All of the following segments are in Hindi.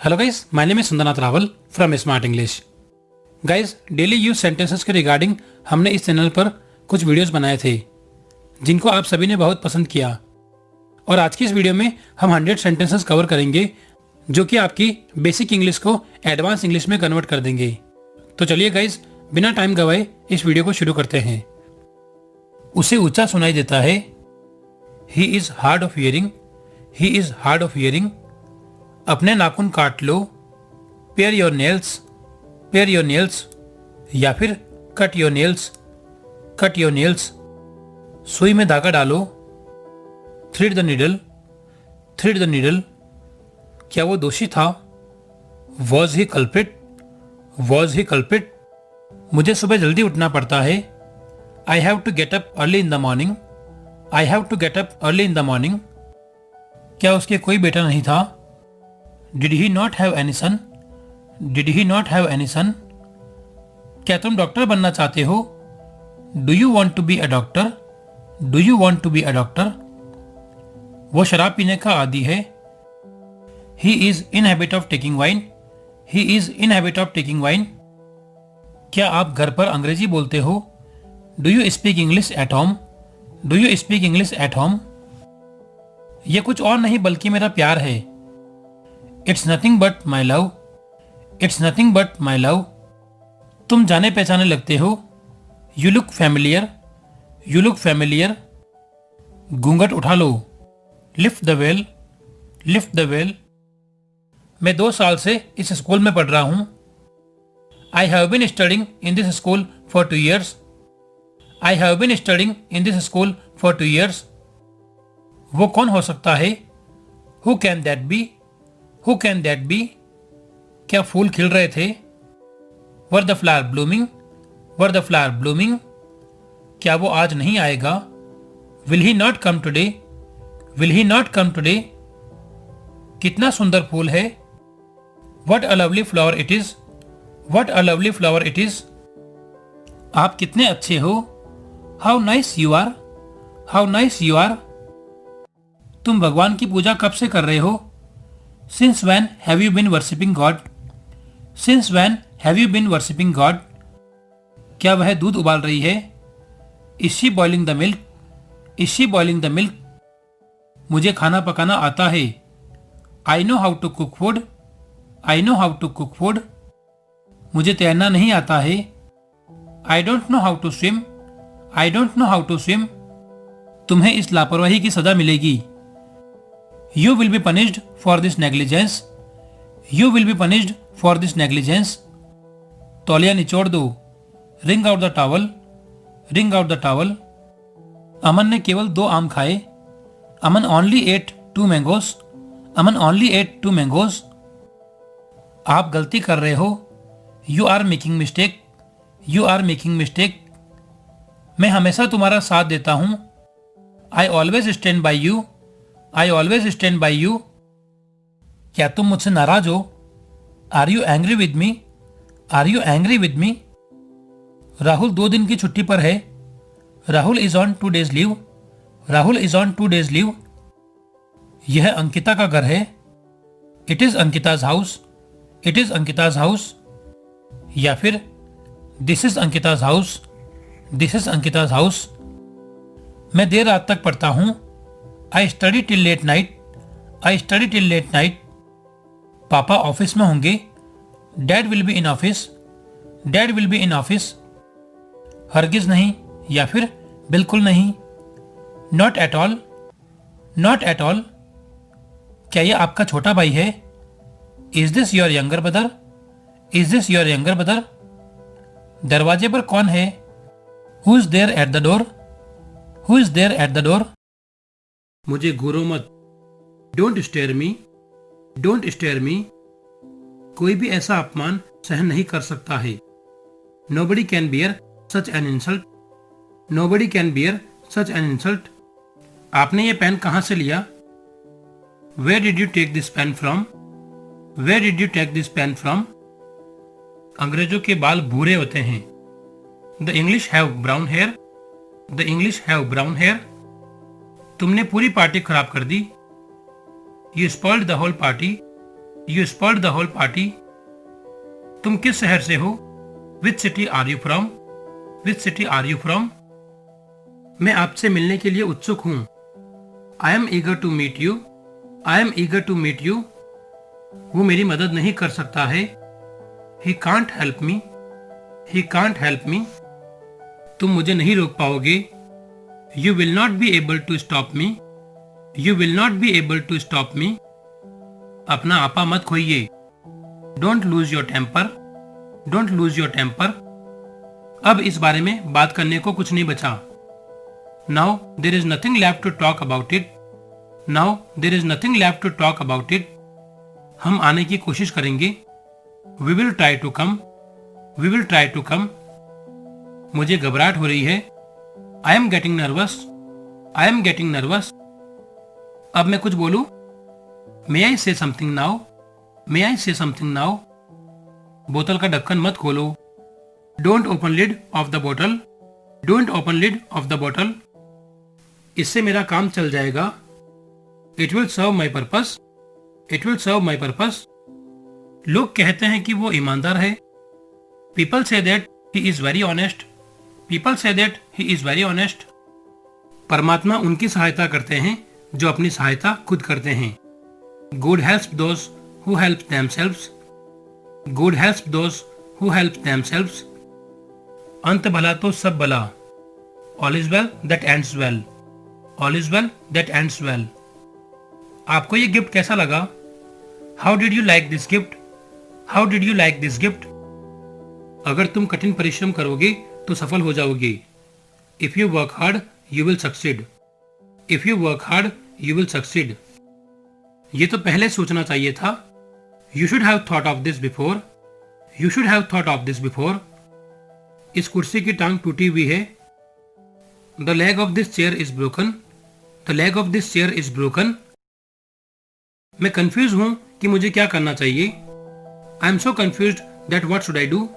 Hello guys, my name is Sundarnath Rawal from smart English. Guys, daily use sentences के रिगार्डिंग हमने इस चैनल पर कुछ वीडियोस बनाए थे जिनको आप सभी ने बहुत पसंद किया। और आज की इस वीडियो में हम 100 सेंटेंसेस कवर करेंगे जो कि आपकी बेसिक इंग्लिश को एडवांस इंग्लिश में कन्वर्ट कर देंगे। तो चलिए गाइस, बिना टाइम गवाए इस वीडियो को शुरू करते हैं। उसे ऊंचा सुनाई देता है। He is hard of hearing. He is hard of hearing. अपने नाखून काट लो। Pare your nails. Pare your nails. या फिर cut your nails. Cut your nails. सुई में धागा डालो। Thread the needle. Thread the needle. क्या वो दोषी था? Was he culprit. Was he culprit. मुझे सुबह जल्दी उठना पड़ता है। I have to get up early in the morning. I have to get up early in the morning. क्या उसके कोई बेटा नहीं था? Did he not have any son. Did he not have any son. क्या तुम डॉक्टर बनना चाहते हो? Do you want to be a doctor. Do you want to be a doctor. वो शराब पीने का आदी है। He is in habit of taking wine. He is in habit of taking wine. क्या आप घर पर अंग्रेजी बोलते हो? Do you speak English at home. Do you speak English at home. यह कुछ और नहीं बल्कि मेरा प्यार है। It's nothing but my love. It's nothing but my love. तुम जाने पहचाने लगते हो। You look familiar. You look familiar. घूंघट उठा लो। Lift the veil. Lift the veil. मैं 2 साल से इस स्कूल में पढ़ रहा हूं। I have been studying in this school for 2 years। I have been studying in this school for 2 years। वो कौन हो सकता है? Who can that be. Who can that be. क्या फूल खिल रहे थे? Were the flower blooming. Were the flower blooming. क्या वो आज नहीं आएगा? Will he not come today. Will he not come today. कितना सुंदर फूल है। What a lovely flower it is. What a lovely flower it is. आप कितने अच्छे हो। How nice you are. How nice you are. तुम भगवान की पूजा कब से कर रहे हो? Since when have you been worshipping God? Since when have you been worshipping God? क्या वह दूध उबाल रही है? Is she boiling the milk? Is she boiling the milk? मुझे खाना पकाना आता है। I know how to cook food. I know how to cook food. मुझे तैरना नहीं आता है। I don't know how to swim. I don't know how to swim. तुम्हें इस लापरवाही की सजा मिलेगी। You will be punished for this negligence. You will be punished for this negligence. तौलिया निचोड़ दो। Wring out the towel. Wring out the towel. अमन ने केवल 2 आम खाए। अमन only ate 2 mangoes. अमन only ate 2 mangoes. आप गलती कर रहे हो। You are making mistake. You are making mistake. मैं हमेशा तुम्हारा साथ देता हूं। I always stand by you. I always stand by you. क्या तुम मुझसे नाराज हो? Are you angry with me? Are you angry with me? Rahul 2 दिन की छुट्टी पर है। Rahul is on 2 days leave. Rahul is on 2 days leave. यह अंकिता का घर है। It is Ankita's house. It is Ankita's house. या फिर This is Ankita's house. This is Ankita's house. मैं देर रात तक पढ़ता हूं। I study till late night. I study till late night. पापा ऑफिस में होंगे। Dad will be in office. Dad will be in office. हरगिज नहीं या फिर बिल्कुल नहीं। Not at all. Not at all. क्या यह आपका छोटा भाई है? Is this your younger brother? Is this your younger brother? दरवाजे पर कौन है? Who is there at the door? Who is there at the door? मुझे घूरो मत। Don't stare me. Don't stare me. कोई भी ऐसा अपमान सहन नहीं कर सकता है। Nobody can bear such an insult. Nobody can bear such an insult. आपने ये पेन कहां से लिया? Where did you take this pen from. Where did you take this pen from. अंग्रेजों के बाल भूरे होते हैं। The English have brown hair. The English have brown hair. तुमने पूरी पार्टी खराब कर दी। You spoiled the whole party. You spoiled the whole party. तुम किस शहर से हो? Which city are you from? Which city are you from? मैं आपसे मिलने के लिए उत्सुक हूं। I am eager to meet you. I am eager to meet you. वो मेरी मदद नहीं कर सकता है। He can't help me. He can't help me. तुम मुझे नहीं रोक पाओगे। You will not be able to stop me. You will not be able to stop me. अपना आपा मत खोइए। Don't lose your temper. Don't lose your temper. अब इस बारे में बात करने को कुछ नहीं बचा। Now there is nothing left to talk about it. Now there is nothing left to talk about it. हम आने की कोशिश करेंगे। We will try to come. We will try to come. मुझे घबराहट हो रही है। I am getting nervous. I am getting nervous. अब मैं कुछ बोलूं? मे आई से समथिंग नाउ? मे आई से समथिंग नाउ? बोतल का ढक्कन मत खोलो। Don't open lid of the bottle. Don't open lid of the bottle. इससे मेरा काम चल जाएगा। It will serve my purpose. It will serve my purpose. लोग कहते हैं कि वो ईमानदार है। People say that he is very honest. People say that he is very honest. परमात्मा उनकी सहायता करते हैं जो अपनी सहायता खुद करते हैं। God helps those who help themselves. God helps those who help themselves. अंत भला तो सब भला। All is well that ends well. All is well that ends well. आपको ये गिफ्ट कैसा लगा? How did you like this gift? How did you like this gift? अगर तुम कठिन परिश्रम करोगे तो सफल हो जाओगे। If you work hard you will succeed. If you work hard you will succeed. ये तो पहले सोचना चाहिए था। You should have thought of this before. You should have thought of this before. इस कुर्सी की टांग टूटी हुई है। The leg of this chair is broken. The leg of this chair is broken. मैं कंफ्यूज हूं कि मुझे क्या करना चाहिए। I am so confused that what should I do.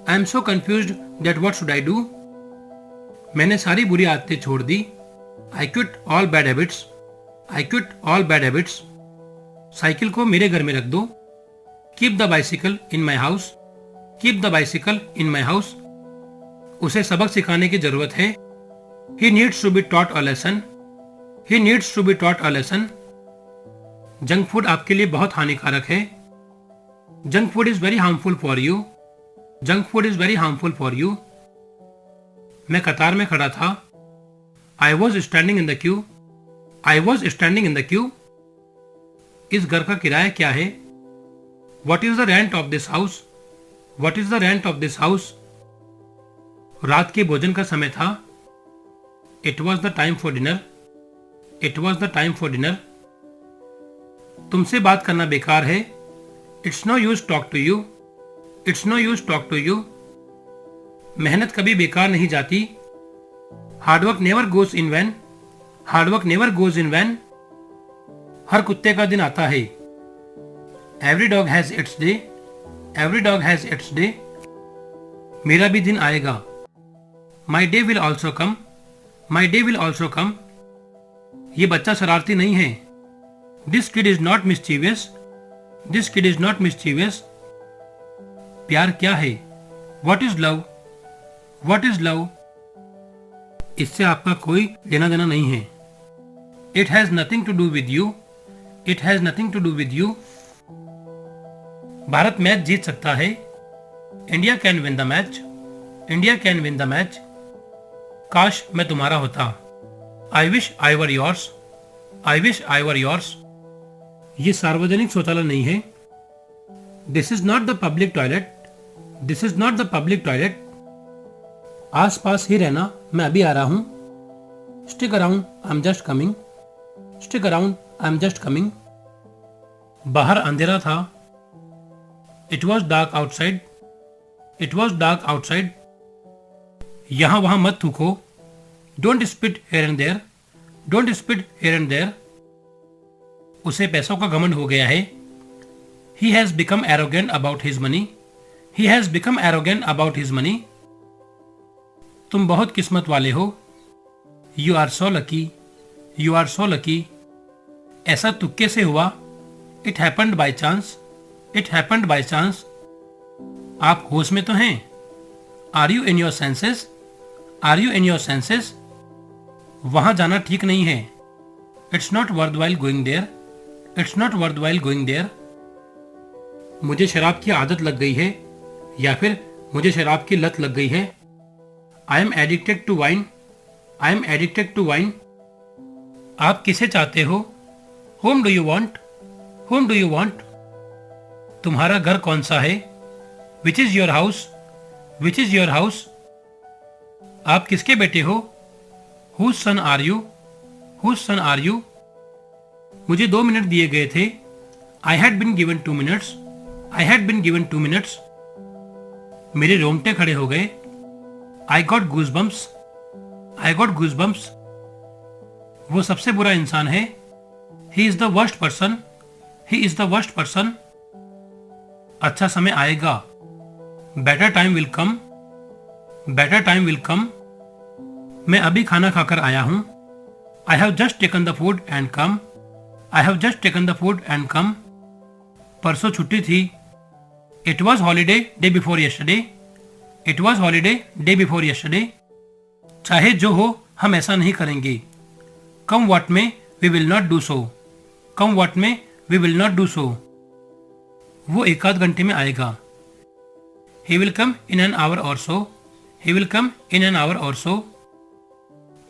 I am so confused that what should I do. मैंने सारी बुरी आदतें छोड़ दी। I quit all bad habits. I quit all bad habits. Cycle को मेरे घर में रख दो। Keep the bicycle in my house. Keep the bicycle in my house. उसे सबक सिखाने की जरूरत है। He needs to be taught a lesson. He needs to be taught a lesson. Junk food आपके लिए बहुत हानिकारक है। Junk food is very harmful for you. Junk food is very harmful for you. मैं कतार में खड़ा था। I was standing in the queue. I was standing in the queue. इस घर का किराया क्या है? What is the rent of this house? What is the rent of this house? रात के भोजन का समय था। It was the time for dinner. It was the time for dinner. तुमसे बात करना बेकार है। It's no use talk to you. It's no use talk to you. मेहनत कभी बेकार नहीं जाती। Hard work never goes in vain. Hard work never goes in vain. हर कुत्ते का दिन आता है। Every dog has its day. Every dog has its day. मेरा भी दिन आएगा। My day will also come. My day will also come. ये बच्चा शरारती नहीं है। This kid is not mischievous. This kid is not mischievous. प्यार क्या है? What is love? What is love? इससे आपका कोई लेना देना नहीं है। It has nothing to do with you. It has nothing to do with you. Bharat match जीत सकता है। India can win the match. India can win the match. काश मैं तुम्हारा होता। I wish I were yours. I wish I were yours. ये सार्वजनिक शौचालय नहीं है। This is not the public toilet. This is not the public toilet. आस पास ही रहना, मैं अभी आ रहा हूं। Stick around, I am just coming. Stick around, I am just coming. बाहर अंधेरा था। It was dark outside. It was dark outside. यहां वहां मत थूको। Don't spit here and there. Don't spit here and there. उसे पैसों का घमंड हो गया है। He has become arrogant about his money. He has become arrogant about his money. तुम बहुत किस्मत वाले हो। You are so lucky. You are so lucky. ऐसा तुक्के से हुआ। It happened by chance, it happened by chance. आप होश में तो हैं? Are you in your senses, are you in your senses. वहां जाना ठीक नहीं है। It's not worthwhile going there, it's not worthwhile going there. मुझे शराब की आदत लग गई है, या फिर मुझे शराब की लत लग गई है। I am addicted to wine, I am addicted to wine. आप किसे चाहते हो? Whom do you want, whom do you want. तुम्हारा घर कौन सा है? Which is your house, which is your house. आप किसके बेटे हो? Whose son are you, whose son are you. मुझे 2 मिनट दिए गए थे। I had been given 2 minutes, I had been given 2 minutes. मेरे रोंगटे खड़े हो गए। I got goose bumps, I got goose bumps. वो सबसे बुरा इंसान है। He is the worst person, he is the worst person. अच्छा समय आएगा। Better time will come, better time will come. मैं अभी खाना खाकर आया हूं। I have just taken the food and come, I have just taken the food and come. परसों छुट्टी थी। It was holiday day before yesterday, it was holiday day before yesterday. चाहे जो हो हम ऐसा नहीं करेंगे। Come what may we will not do so, come what may we will not do so. वो 1 आध घंटे में आएगा। He will come in an hour or so, he will come in an hour or so.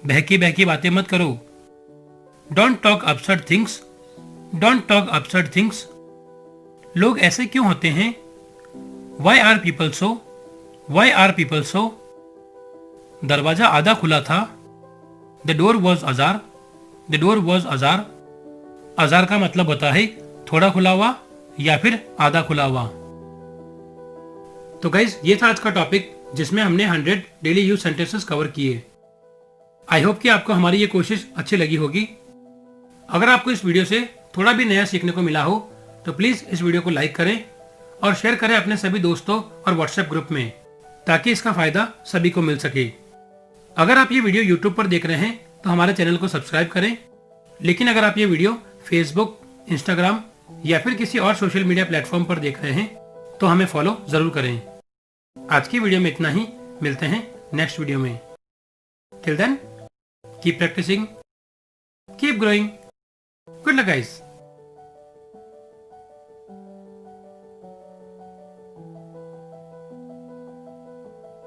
बहकी बहकी बातें मत करो। Don't talk absurd things, don't talk absurd things. लोग ऐसे क्यों होते हैं? Why are people so, why are people so. दरवाजा आधा खुला था। The door was ajar, the door was ajar. Ajar का मतलब होता है थोड़ा खुला हुआ या फिर आधा खुला हुआ। तो गाइज ये था आज का टॉपिक जिसमें हमने 100 डेली यूज सेंटेंसेस कवर किए। आई होप कि आपको हमारी ये कोशिश अच्छी लगी होगी। अगर आपको इस वीडियो से थोड़ा भी नया सीखने को मिला हो तो प्लीज इस वीडियो को लाइक करें और शेयर करें अपने सभी दोस्तों और व्हाट्सएप ग्रुप में, ताकि इसका फायदा सभी को मिल सके। अगर आप ये वीडियो यूट्यूब पर देख रहे हैं तो हमारे चैनल को सब्सक्राइब करें, लेकिन अगर आप ये वीडियो फेसबुक, इंस्टाग्राम या फिर किसी और सोशल मीडिया प्लेटफॉर्म पर देख रहे हैं तो हमें फॉलो जरूर करें। आज की वीडियो में इतना ही, मिलते हैं नेक्स्ट वीडियो में। Till then keep practising, keep growing. Good luck guys.